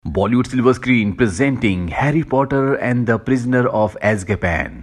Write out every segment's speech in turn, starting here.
Bollywood Silver Screen presenting Harry Potter and the Prisoner of Azkaban।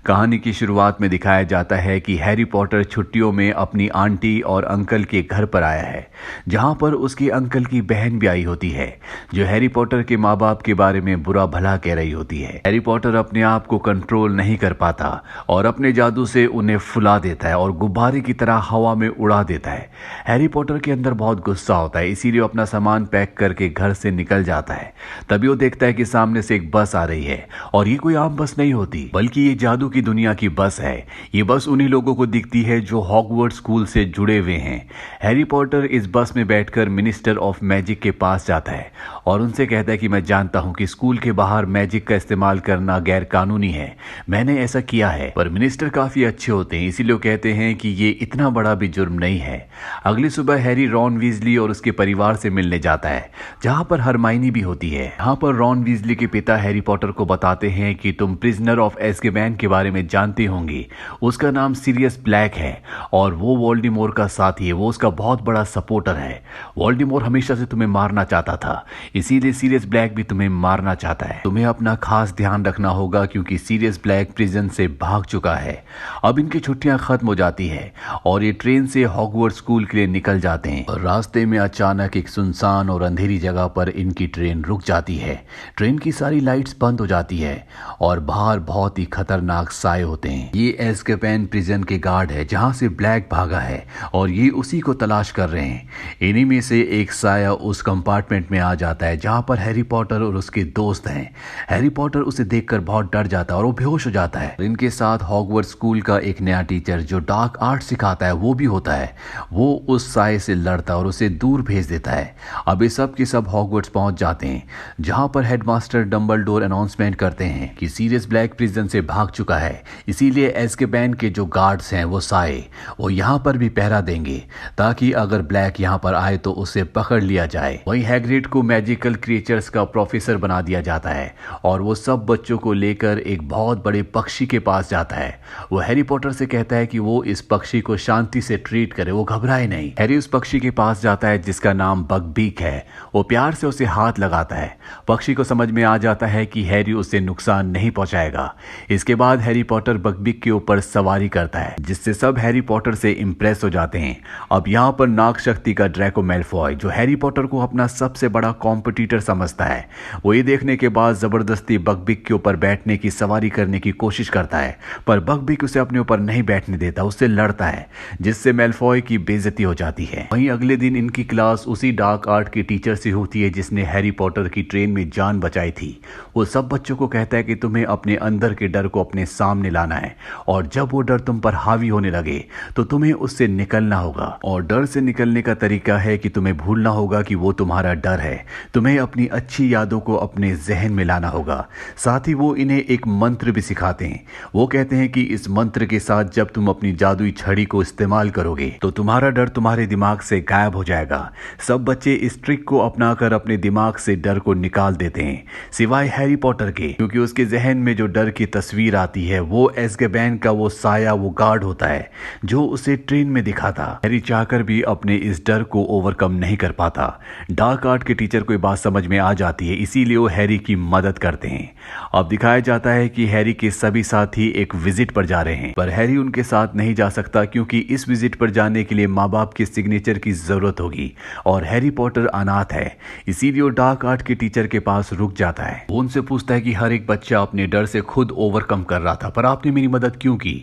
कहानी की शुरुआत में दिखाया जाता है कि हैरी पॉटर छुट्टियों में अपनी आंटी और अंकल के घर पर आया है, जहां पर उसके अंकल की बहन भी आई होती है, जो हैरी पॉटर के माँ बाप के बारे में बुरा भला कह रही होती है। हैरी पॉटर अपने आप को कंट्रोल नहीं कर पाता और अपने जादू से उन्हें फुला देता है और गुब्बारे की तरह हवा में उड़ा देता है। हैरी पॉटर के अंदर बहुत गुस्सा होता है, इसीलिए वो अपना सामान पैक करके घर से निकल जाता है। तभी वो देखता है कि सामने से एक बस आ रही है और ये कोई आम बस नहीं होती, बल्कि ये जादू की दुनिया की बस है। ये बस उन्हीं लोगों को दिखती है जो हॉगवर्ट्स स्कूल से जुड़े हुए हैं। हैरी पॉटर इस बस में बैठकर मिनिस्टर ऑफ मैजिक के पास जाता है और उनसे कहता है कि मैं जानता हूं कि स्कूल के बाहर मैजिक का इस्तेमाल करना गैर कानूनी है, मैंने ऐसा किया है। पर मिनिस्टर काफी अच्छे होते हैं, इसीलिए कहते हैं कि ये इतना बड़ा भी जुर्म नहीं है। अगली सुबह हैरी रॉन वीजली और उसके परिवार से मिलने जाता है, जहां पर हरमाइनी भी होती है। यहाँ पर रॉन वीजली के पिता हैरी पॉटर को बताते हैं कि तुम प्रिजनर ऑफ एज़्काबान के बारे में जानते होंगे, उसका नाम सीरियस ब्लैक है और वो वोल्डेमॉर्ट का साथी है, वो उसका बहुत बड़ा सपोर्टर है। वोल्डेमॉर्ट हमेशा से तुम्हें मारना चाहता था, इसीलिए सीरियस ब्लैक भी तुम्हें मारना चाहता है। तुम्हें अपना खास ध्यान रखना होगा क्योंकि सीरियस ब्लैक प्रिजन से भाग चुका है। अब इनकी छुट्टियां खत्म हो जाती है और ये ट्रेन से हॉगवर्ट्स स्कूल के लिए निकल जाते हैं और रास्ते में अचानक एक सुनसान और अंधेरी जगह पर इनकी ट्रेन रुक जाती है। ट्रेन की सारी लाइट्स बंद हो जाती है और बाहर बहुत ही खतरनाक साए होते हैं। ये एज़्काबान प्रिजन के गार्ड है जहां से ब्लैक भागा है और ये उसी को तलाश कर रहे हैं। इन्हीं में से एक साया उस कंपार्टमेंट में आ जाता है जहां पर हैरी पॉटर और उसके दोस्त हैं। हैरी पॉटर उसे देखकर बहुत डर जाता है और वो बेहोश हो जाता है। इनके साथ हॉगवर्ट्स स्कूल का एक नया टीचर जो डार्क आर्ट सिखाता है वो भी होता है। वो उस साए से लड़ता है और उसे दूर भेज देता है। अब ये सब के सब हॉगवर्ट्स पहुंच जाते हैं, जहां पर हेडमास्टर डंबलडोर अनाउंसमेंट करते हैं कि सीरियस ब्लैक प्रिजन से भाग चुका है, इसीलिए एज़्काबान के जो गार्ड्स हैं वो साए वो यहाँ पर भी पहरा देंगे ताकि अगर ब्लैक यहाँ पर आए तो उसे पकड़ लिया जाए। वहीं हैग्रिड को मैजिकल क्रिएचर्स का प्रोफेसर बना दिया जाता है और वो सब बच्चों को लेकर एक बहुत बड़े पक्षी के पास जाता है। वो हैरी पॉटर से कहता है कि वो इस पक्षी को शांति से ट्रीट करे, वो घबराए नहीं। हैरी उस पक्षी के पास जाता है जिसका नाम बकबीक है। वो प्यार से उसे हाथ लगाता है। पक्षी को समझ में आ जाता है कि हैरी उसे नुकसान नहीं पहुंचाएगा। इसके बाद हैरी पॉटर बकबीक के ऊपर सवारी करता है, जिससे सब हैरी पॉटर से इंप्रेस हो जाते हैं। अब यहाँ पर नाग शक्ति का ड्रैको मैल्फॉय, जो हैरी पॉटर को अपना सबसे बड़ा कॉम्पिटिटर समझता है, वो ये देखने के बाद जबरदस्ती बकबीक के ऊपर बैठने की सवारी करने की कोशिश करता है, पर बकबीक उसे अपने ऊपर नहीं बैठने देता, उससे लड़ता है, जिससे मैल्फॉय की बेइज्जती हो जाती है। वहीं अगले दिन इनकी क्लास उसी डार्क आर्ट के टीचर से होती है जिसने हैरी पॉटर की ट्रेन में जान बचाई थी। वो सब बच्चों को कहता है कि तुम्हें अपने अंदर के डर को अपने सामने लाना है और जब वो डर तुम पर हावी होने लगे तो तुम्हें उससे निकलना होगा। और डर से निकलने का तरीका है कि तुम्हें भूलना होगा कि वो तुम्हारा डर है। तुम्हें अपनी अच्छी यादों को अपने जहन में लाना होगा। साथ ही वो इन्हें एक मंत्र भी सिखाते हैं। वो कहते हैं कि इस मंत्र के साथ जब तुम अपनी जादुई छड़ी को इस्तेमाल करोगे तो तुम्हारा डर तुम्हारे दिमाग से गायब हो जाएगा। सब बच्चे इस ट्रिक को अपनाकर अपने दिमाग से डर को निकाल देते हैं, सिवाय हैरी पॉटर के, क्योंकि उसके जहन में जो डर की तस्वीर आती है वो एज़्काबान का वो साया, वो गार्ड होता है जो उसे ट्रेन में दिखा था। हैरी चाहकर भी अपने इस डर को ओवरकम नहीं कर पाता। डार्क आर्ट के टीचर को ये बात समझ में आ जाती है, इसीलिए वो हैरी की मदद करते हैं। अब दिखाया जाता है कि हैरी के सभी साथी एक विजिट पर जा रहे हैं, पर हैरी उनके साथ नहीं जा सकता क्योंकि इस विजिट पर जाने के लिए माँ बाप के सिग्नेचर की जरूरत होगी और हैरी पॉटर अनाथ है, इसीलिए वो डार्क आर्ट के टीचर के पास रुक जाता है। वो उनसे पूछता है कि हर एक बच्चा अपने डर से खुद ओवरकम कर रहा था, पर आपने मेरी मदद क्यों की?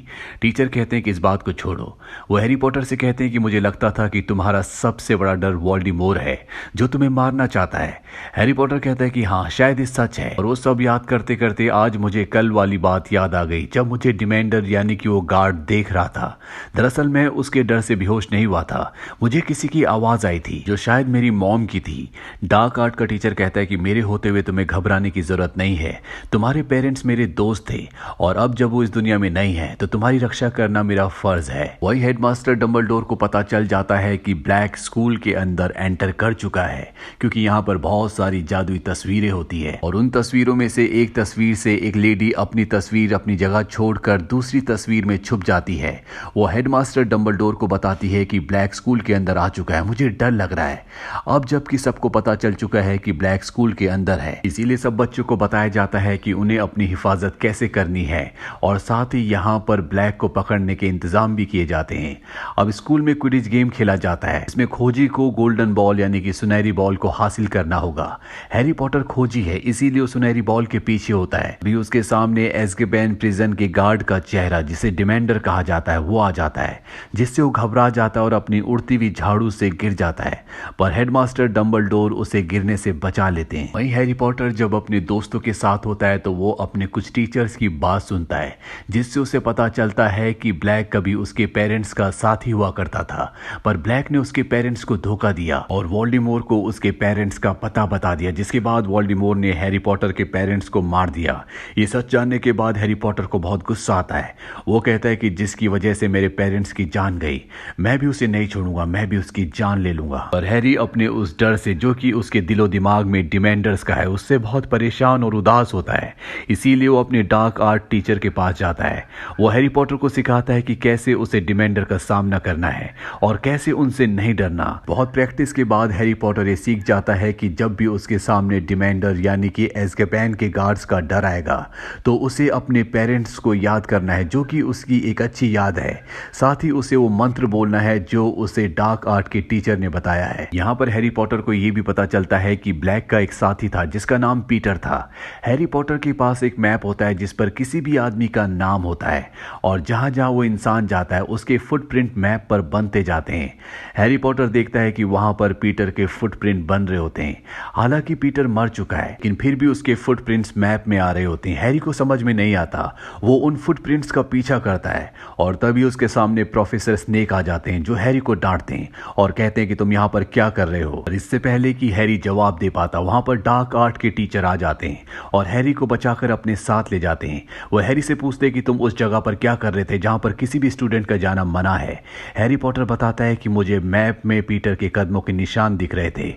टीचर कहते हैं कि इस बात को छोड़ो। वो हैरी पॉटर से कहते हैं कि मुझे लगता था कि तुम्हारा सबसे बड़ा डर वोल्डेमॉर्ट है जो तुम्हें मारना चाहता है। हैरी पॉटर कहता है कि हाँ, शायद ये सच है। और वो सब याद करते करते आज मुझे कल वाली बात याद आ गई जब मुझे डिमेंडर यानी कि वो गार्ड देख रहा था। दरअसल मैं उसके डर से बेहोश नहीं हुआ था, मुझे किसी की आवाज आई थी जो शायद मेरी मॉम की थी। डार्क आर्ट का टीचर कहता है कि मेरे होते हुए तुम्हें घबराने की जरूरत नहीं है, तुम्हारे पेरेंट्स मेरे दोस्त थे और अब जब वो इस दुनिया में नहीं है तो तुम्हारी रक्षा करना मेरा फर्ज है। वही हेडमास्टर डंबलडोर को पता चल जाता है कि ब्लैक स्कूल के अंदर एंटर कर चुका है, क्योंकि यहाँ पर बहुत सारी जादुई तस्वीरें होती है और उन तस्वीरों में से एक तस्वीर से एक लेडी अपनी तस्वीर अपनी जगह छोड़कर दूसरी तस्वीर में छुप जाती है। वो हेडमास्टर डंबलडोर को बताती है कि ब्लैक स्कूल के अंदर आ चुका है, मुझे डर लग रहा है। अब जबकि सबको पता चल चुका है कि ब्लैक स्कूल के अंदर है, इसीलिए सब बच्चों को बताया जाता है कि उन्हें अपनी हिफाजत कैसे करनी है और साथ ही यहाँ पर ब्लैक को पकड़ने के इंतजाम भी किए जाते हैं। अब स्कूल में क्विडिच गेम खेला जाता है। इसमें खोजी को गोल्डन बॉल यानी कि सुनहरी बॉल को हासिल करना होगा। हैरी पॉटर खोजी है, इसीलिए वो सुनहरी बॉल के पीछे होता है। अभी उसके सामने एज़्काबान प्रिजन के गार्ड का चेहरा, जिसे डिमेंडर कहा जाता है, वो आ जाता है, जिससे वो घबरा जाता है और अपनी उड़ती हुई झाड़ू से गिर जाता है। पर हेडमास्टर डंबलडोर उसे गिरने से बचा लेते हैं। वहीं हैरी पॉटर जब अपने दोस्तों के साथ होता है तो वो अपने कुछ टीचर्स की बात सुनता है, जिससे उसे पता चलता है कि ब्लैक कभी उसके पेरेंट्स का साथी हुआ करता था, पर ब्लैक ने उसके पेरेंट्स को धोखा दिया और वोल्डेमॉर्ट को उसके पेरेंट्स का पता बता दिया, जिसके बाद वोल्डेमॉर्ट ने हैरी पॉटर के पेरेंट्स को मार दिया। ये सच जानने के बाद हैरी पॉटर को बहुत गुस्सा आता है। वो कहता है कि जिसकी वजह से मेरे पेरेंट्स की जान गई, मैं भी उसे नहीं छोड़ूंगा, मैं भी उसकी जान ले लूंगा। पर हैरी अपने उस डर से, जो कि उसके दिलो दिमाग में डिमेंडर्स का है, उससे बहुत परेशान और उदास होता है। इसीलिए वो अपने डार्क आर्ट टीचर के पास जाता है। वो हैरी पॉटर को सिखाता है कि कैसे उसे डिमेंडर का सामना करना है और कैसे उनसे नहीं डरना। बहुत प्रैक्टिस के बाद हैरी पॉटर ये सीख जाता है कि जब भी उसके सामने डिमेंडर यानी कि एज़्काबान के गार्ड्स का डर आएगा तो उसे अपने पेरेंट्स को याद करना है, जो कि उसकी एक अच्छी याद है। साथ ही उसे वो मंत्र बोलना है जो उसे डार्क आर्ट के टीचर ने बताया है। यहाँ पर हैरी पॉटर को यह भी पता चलता है कि ब्लैक का एक साथी था जिसका नाम पीटर था। हैरी पॉटर के पास एक मैप होता है जिस पर किसी भी आदमी का नाम होता है और जहां जहां वो इंसान जाता है उसके फुटप्रिंट मैप पर बनते जाते हैं। हैरी पॉटर देखता है कि वहां पर पीटर के फुटप्रिंट बन रहे होते हैं। हालांकि पीटर मर चुका है, लेकिन फिर भी उसके फुटप्रिंट्स मैप में आ रहे होते हैं। हैरी को समझ में नहीं आता, वो उन फुटप्रिंट्स का पीछा करता है और तभी उसके सामने प्रोफेसर स्नेक आ जाते हैं, जो हैरी को डांटते हैं और कहते हैं कि तुम यहाँ पर क्या कर रहे हो। और इससे पहले कि हैरी जवाब दे पाता, वहां पर डार्क आर्ट के टीचर आ जाते हैं और हैरी को बचाकर अपने साथ ले जाते हैं। वो हैरी से पूछते हैं कि तुम उस जगह पर क्या कर रहे थे जहां पर किसी भी स्टूडेंट का जाना मना है। हैरी पॉटर बताता है कि मुझे मैप में पीटर के कदमों के निशान दिख रहे थे।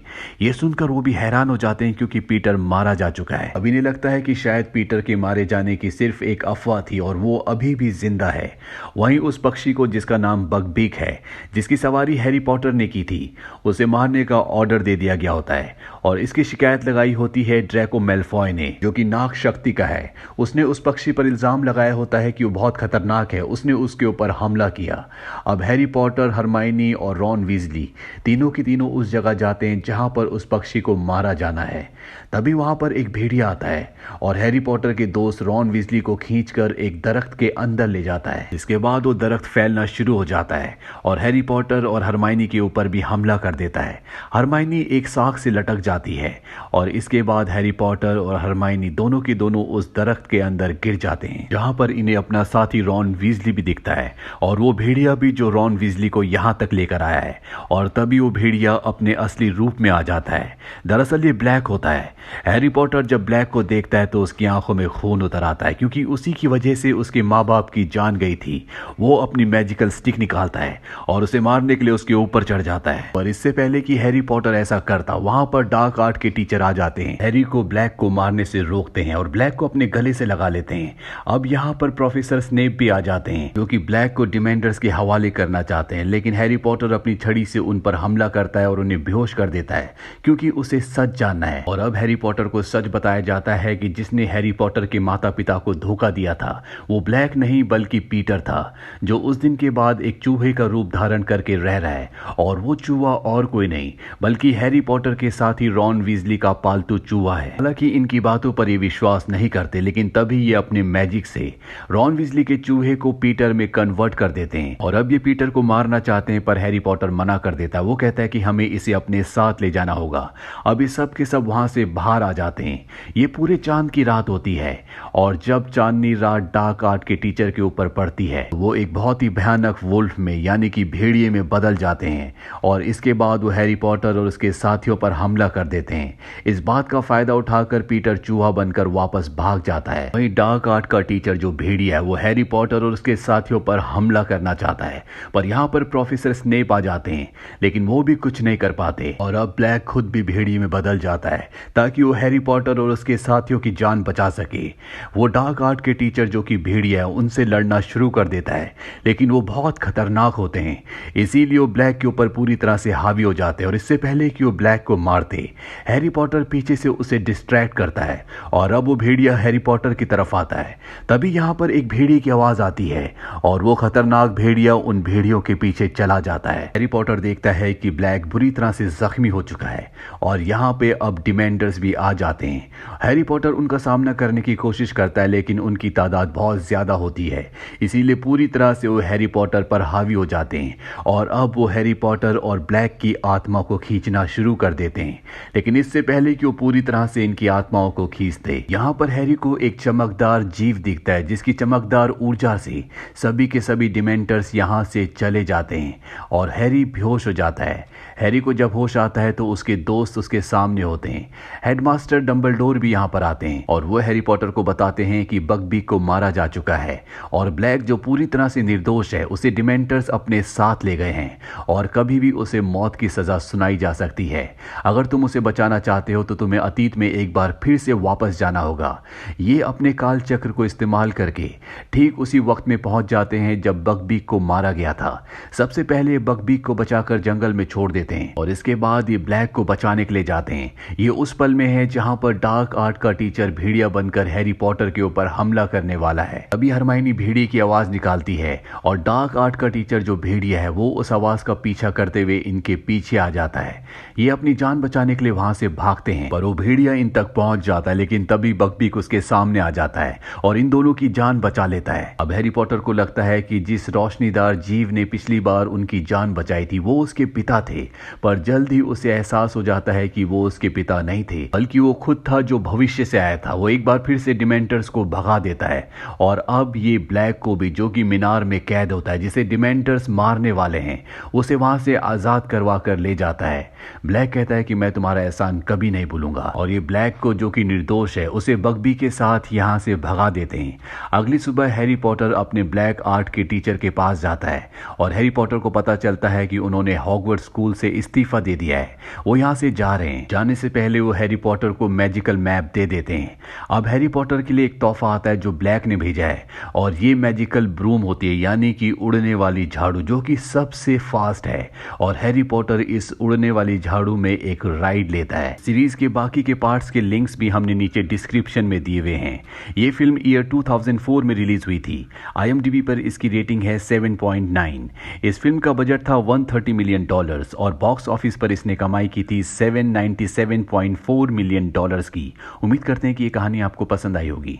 ये सुनकर वो भी हैरान हो जाते हैं, क्योंकि पीटर मारा जा चुका है। अभी नहीं लगता है कि शायद पीटर के मारे जाने की सिर्फ एक अफवाह थी और वो अभी भी जिंदा है। वहीं उस पक्षी को, जिसका नाम बगबीक है, जिसकी सवारी हैरी पॉटर ने की थी, उसे मारने का ऑर्डर दे दिया गया होता है और इसकी शिकायत लगाई होती है ड्रैको मैल्फॉय ने, जो कि नाग शक्ति का है। उसने उस पक्षी पर इल्जाम लगाया होता है कि वो बहुत खतरनाक है, उसने उसके ऊपर हमला किया। अब हैरी पॉटर, हरमाइनी और रॉन वीजली तीनों की तीनों उस जगह जाते हैं जहां पर उस पक्षी को मारा जाना है। तभी वहां पर एक भेड़िया आता है और हैरी पॉटर के दोस्त रॉन वीजली को खींचकर एक दरख्त के अंदर ले जाता है। इसके बाद वो दरख्त फैलना शुरू हो जाता है और हैरी पॉटर और हरमाइनी के ऊपर भी हमला कर देता है। हरमाइनी एक साख से लटक जाती है और इसके बाद हैरी पॉटर और हरमाइनी दोनों की दोनों उस दरख्त के अंदर गिर जाते हैं, जहां पर इन्हें अपना साथी रॉन वीजली भी दिखता है और वो भेड़िया भी, जो रॉन वीजली को यहां तक लेकर आया है। और तभी वो भेड़िया अपने असली रूप में आ जाता है। दरअसल ये ब्लैक होता है। हैरी पॉटर जब ब्लैक को देखता है तो उसकी आंखों में खून उतर आता है, क्योंकि उसी की वजह से उसके माँ बाप की जान गई थी। वो अपनी मैजिकल स्टिक निकालता है और उसे मारने के लिए उसके ऊपर चढ़ जाता है। पर इससे पहले कि हैरी पॉटर ऐसा करता, वहां पर डार्क आर्ट के टीचर आ जाते हैं, हैरी को ब्लैक को मारने से रोकते हैं और ब्लैक को अपने गले से लगा लेते हैं। अब यहाँ पर प्रोफेसर स्नेप भी आ जाते हैं, जो कि ब्लैक को डिमेंडर्स के हवाले करना चाहते हैं, लेकिन हैरी पॉटर अपनी छड़ी से उन पर हमला करता है और उन्हें बेहोश कर देता है, क्योंकि उसे सच जानना है। और अब हैरी पॉटर को सच बताया जाता है कि जिसने हैरी पॉटर के माता पिता को धोखा दिया था वो ब्लैक नहीं बल्कि पीटर था, जो उस दिन के बाद एक चूहे का रूप धारण करके रह रहा है। और वो चूहा और कोई नहीं बल्कि हैरी पॉटर के साथी रॉन वीजली का पालतू चूहा है। हालांकि इनकी बातों पर ये विश्वास नहीं करते, लेकिन तभी ये अपने मैजिक से रॉन वीजली के चूहे को पीटर में कन्वर्ट कर देते हैं और अब ये पीटर को मारना चाहते हैं, पर हैरी पॉटर मना कर देता है। वो कहता है कि हमें इसे अपने साथ ले जाना होगा। अब ये सब के सब वहां से बाहर आ जाते हैं। ये पूरे चांद की रात होती है और जब चांदनी रात डार्क आर्ट के टीचर के ऊपर पड़ती है, वो एक बहुत ही भयानक वुल्फ में यानी कि भेड़िए में बदल जाते हैं और इसके बाद वो हैरी पॉटर और उसके साथियों पर हमला कर कर देते हैं। इस बात का फायदा उठाकर पीटर चूहा बनकर वापस भाग जाता है। वहीं डार्क आर्ट का टीचर जो भेड़िया है वो हैरी पॉटर और उसके साथियों पर हमला करना चाहता है, पर यहाँ पर प्रोफेसर स्नेप आ जाते हैं, लेकिन वो भी कुछ नहीं कर पाते और अब ब्लैक खुद भी भेड़िए में बदल जाता है ताकि वो हैरी पॉटर और उसके साथियों की जान बचा सके। वो डार्क आर्ट के टीचर जो कि भेड़िया है उनसे लड़ना शुरू कर देता है, लेकिन वो बहुत खतरनाक होते हैं, इसीलिए वो ब्लैक के ऊपर पूरी तरह से हावी हो जाते हैं और इससे पहले कि वो ब्लैक को मारते हैरी पॉटर पीछे से उसे डिस्ट्रैक्ट करता है और अब वो भेड़िया हैरी पॉटर की तरफ आता है। तभी यहाँ पर एक भेड़िए की आवाज आती है और वो खतरनाक भेड़िया उन भेड़ियों के पीछे चला जाता है। हैरी पॉटर देखता है कि ब्लैक बुरी तरह से जख्मी हो चुका है और यहाँ पे अब डिमेंडर्स भी आ जाते हैं। हैरी पॉटर उनका सामना करने की कोशिश करता है, लेकिन उनकी तादाद बहुत ज्यादा होती है, इसीलिए पूरी तरह से वो हैरी पॉटर पर हावी हो जाते हैं और अब वो हैरी पॉटर और ब्लैक की आत्मा को खींचना शुरू कर देते हैं। लेकिन इससे पहले कि वो पूरी तरह से इनकी आत्माओं को खींचते, यहाँ पर हैरी को एक चमकदार जीव दिखता है जिसकी चमकदार ऊर्जा से सभी के सभी डिमेंटर्स यहाँ से चले जाते हैं और हैरी बेहोश हो जाता है। हैरी को जब होश आता है तो उसके दोस्त उसके सामने होते हैं। हेडमास्टर डंबलडोर भी यहाँ पर आते हैं और वो हैरी पॉटर को बताते हैं कि बकबीक को मारा जा चुका है और ब्लैक जो पूरी तरह से निर्दोष है उसे डिमेंटर्स अपने साथ ले गए हैं और कभी भी उसे मौत की सजा सुनाई जा सकती है। अगर तुम उसे बचाना चाहते हो तो तुम्हें अतीत में एक बार फिर से वापस जाना होगा। ये अपने काल चक्र को इस्तेमाल करके ठीक उसी वक्त में पहुंच जाते हैं जब बकबीक को मारा गया था। सबसे पहले बकबीक को बचाकर जंगल में छोड़ देते हैं और इसके बाद ये ब्लैक को बचाने के लिए जाते हैं। ये उस पल में है जहां पर डार्क आर्ट का टीचर भेड़िया बनकर हैरी पॉटर के ऊपर हमला करने वाला है। अभी हरमाइनी भेड़िए की आवाज निकालती है और डार्क आर्ट का टीचर जो भेड़िया है वो उस आवाज का पीछा करते हुए इनके पीछे आ जाता है। ये अपनी जान बचाने के लिए वहां से भागते हैं, पर वो भेड़िया इन तक पहुंच जाता है, लेकिन तभी बकबीक उसके सामने आ जाता है और इन दोनों की जान बचा लेता है। अब हैरी पॉटर को लगता है कि जिस रोशनीदार जीव ने पिछली बार उनकी जान बचाई थी वो उसके पिता थे, पर जल्द ही उसे एहसास हो जाता है कि वो उसके पिता नहीं थे बल्कि वो खुद था जो भविष्य से आया था। वो एक बार फिर से डिमेंटर्स को भगा देता है और अब ये ब्लैक को भी, जो कि मीनार में कैद होता है जिसे डिमेंटर्स मारने वाले हैं, उसे वहां से आजाद करवा कर ले जाता है। ब्लैक कहता है कि मैं तुम्हारा एहसान कभी नहीं भूलूंगा और ये ब्लैक को, जो कि निर्दोष है, उसे बकबीक के साथ यहां से भगा देते हैं। अगली सुबह हैरी पॉटर अपने ब्लैक आर्ट के टीचर के पास जाता है और हैरी पॉटर को पता चलता है कि उन्होंने हॉगवर्ट्स स्कूल से इस्तीफा दे दिया है। वो यहाँ से जा रहे हैं। जाने से पहले वो हैरी पॉटर को मैजिकल मैप दे देते हैं। अब हैरी पॉटर के लिए एक तोहफा आता है जो ब्लैक ने भेजा है और ये मैजिकल ब्रूम होती है, यानी कि उड़ने वाली झाड़ू, जो कि सबसे फास्ट है और हैरी पॉटर इस उड़ने वाली झाड़ू में एक राइड लेता है। सीरीज के बाकी के पार्ट्स के लिंक्स भी हमने नीचे डिस्क्रिप्शन में दिए हुए हैं। ये फिल्म ईयर 2004 में रिलीज हुई थी। IMDb पर इसकी रेटिंग है 7.9। इस फिल्म का बजट था $130 मिलियन और बॉक्स ऑफिस पर इसने कमाई की थी $797.4 मिलियन की। उम्मीद करते हैं कि ये कहानी आपको पसंद आई होगी।